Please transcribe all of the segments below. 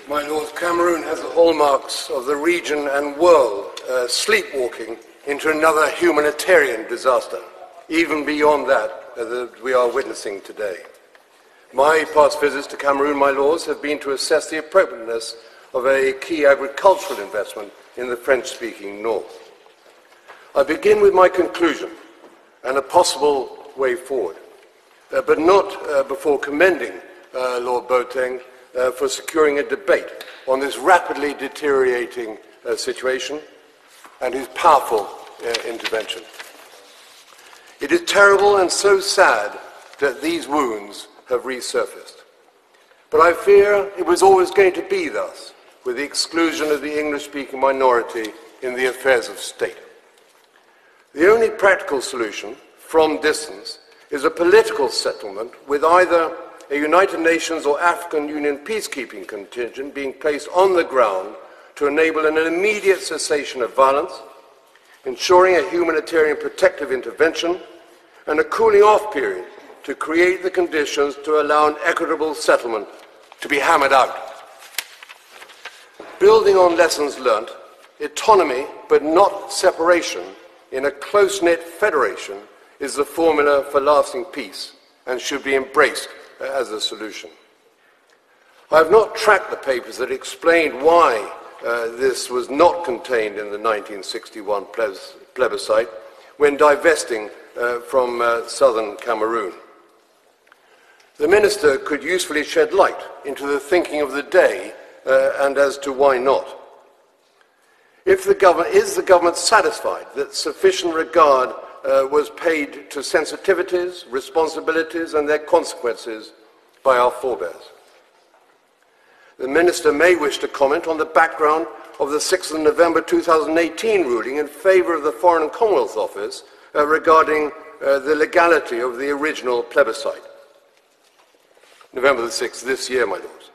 My Lord, Cameroon has the hallmarks of the region and world sleepwalking into another humanitarian disaster, even beyond that that we are witnessing today. My past visits to Cameroon, my lords, have been to assess the appropriateness of a key agricultural investment in the French-speaking north. I begin with my conclusion and a possible way forward, but not before commending Lord Boateng for securing a debate on this rapidly deteriorating situation and his powerful intervention. It is terrible and so sad that these wounds have resurfaced. But I fear it was always going to be thus, with the exclusion of the English-speaking minority in the affairs of state. The only practical solution, from distance, is a political settlement with either a United Nations or African Union peacekeeping contingent being placed on the ground to enable an immediate cessation of violence, ensuring a humanitarian protective intervention, and a cooling off period to create the conditions to allow an equitable settlement to be hammered out. Building on lessons learnt, autonomy but not separation in a close-knit federation is the formula for lasting peace and should be embraced as a solution. I have not tracked the papers that explained why this was not contained in the 1961 plebiscite when divesting from southern Cameroon. The Minister could usefully shed light into the thinking of the day and as to why not. Is the government satisfied that sufficient regard was paid to sensitivities, responsibilities and their consequences by our forebears? The Minister may wish to comment on the background of the 6th of November 2018 ruling in favour of the Foreign and Commonwealth Office regarding the legality of the original plebiscite. November the 6th this year, my lords.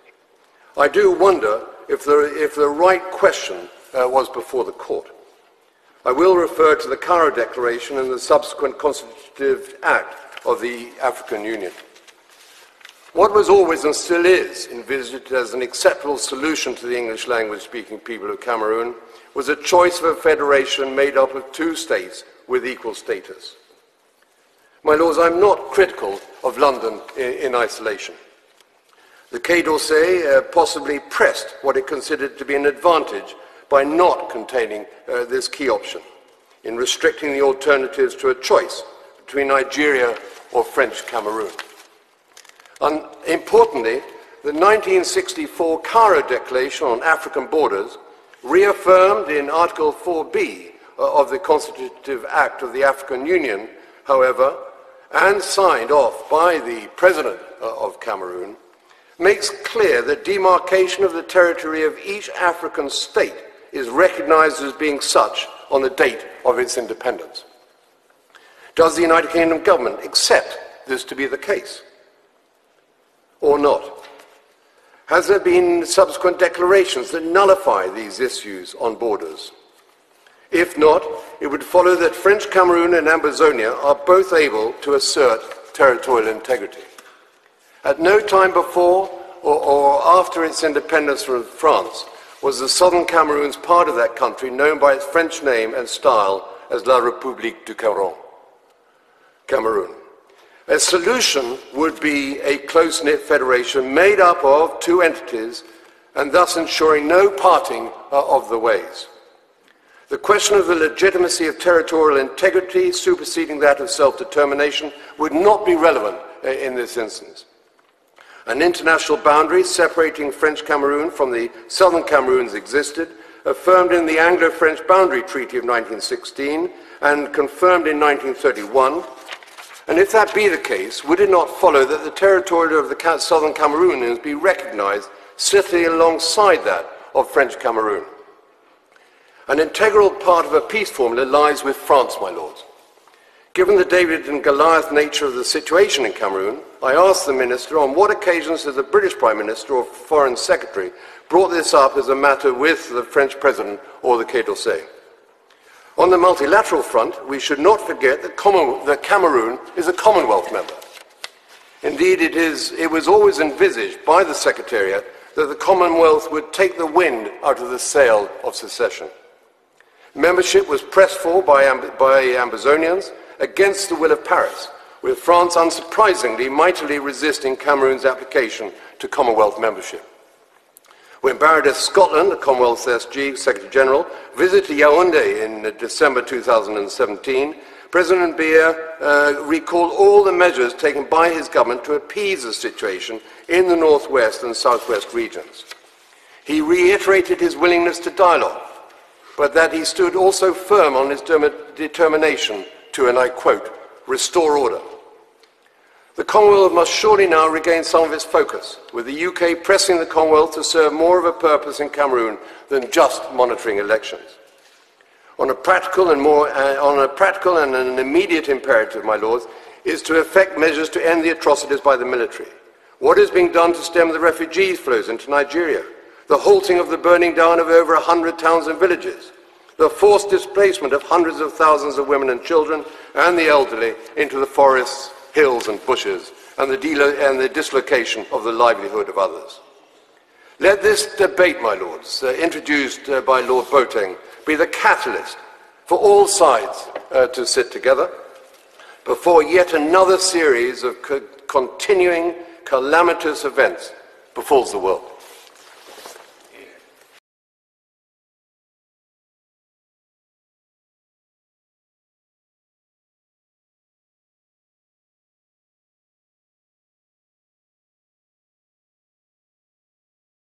I do wonder if the right question was before the court. I will refer to the Cairo Declaration and the subsequent Constitutive Act of the African Union. What was always and still is envisaged as an acceptable solution to the English language-speaking people of Cameroon was a choice of a federation made up of two states with equal status. My lords, I'm not critical of London in isolation. The Quai d'Orsay possibly pressed what it considered to be an advantage by not containing this key option in restricting the alternatives to a choice between Nigeria or French Cameroon. Importantly, the 1964 Cairo Declaration on African Borders, reaffirmed in Article 4B of the Constitutive Act of the African Union, however, and signed off by the President of Cameroon, makes clear that demarcation of the territory of each African state is recognized as being such on the date of its independence. Does the United Kingdom government accept this to be the case? Or not? Has there been subsequent declarations that nullify these issues on borders? If not, it would follow that French Cameroon and Ambazonia are both able to assert territorial integrity. At no time before or after its independence from France was the southern Cameroons part of that country known by its French name and style as La République du Cameroon. A solution would be a close-knit federation made up of two entities and thus ensuring no parting of the ways. The question of the legitimacy of territorial integrity superseding that of self-determination would not be relevant in this instance. An international boundary separating French Cameroon from the southern Cameroons existed, affirmed in the Anglo-French Boundary Treaty of 1916 and confirmed in 1931. And if that be the case, would it not follow that the territory of the southern Cameroonians be recognized sitting alongside that of French Cameroon? An integral part of a peace formula lies with France, my lords. Given the David and Goliath nature of the situation in Cameroon, I asked the Minister on what occasions has the British Prime Minister or Foreign Secretary brought this up as a matter with the French President or the Quai d'Orsay. On the multilateral front, we should not forget that Cameroon is a Commonwealth member. Indeed, it was always envisaged by the Secretariat that the Commonwealth would take the wind out of the sail of secession. Membership was pressed for by Ambazonians against the will of Paris, with France unsurprisingly mightily resisting Cameroon's application to Commonwealth membership. When Baroness Scotland, the Commonwealth's SG, Secretary General, visited Yaoundé in December 2017, President Biya recalled all the measures taken by his government to appease the situation in the northwest and southwest regions. He reiterated his willingness to dialogue, but that he stood also firm on his determination to, and I quote, restore order. The Commonwealth must surely now regain some of its focus, with the UK pressing the Commonwealth to serve more of a purpose in Cameroon than just monitoring elections. On a practical and an immediate imperative, my lords, is to effect measures to end the atrocities by the military. What is being done to stem the refugee flows into Nigeria? The halting of the burning down of over 100 towns and villages? The forced displacement of hundreds of thousands of women and children and the elderly into the forests, hills and bushes, and the dislocation of the livelihood of others. Let this debate, my lords, introduced by Lord Boateng, be the catalyst for all sides to sit together before yet another series of continuing calamitous events befalls the world.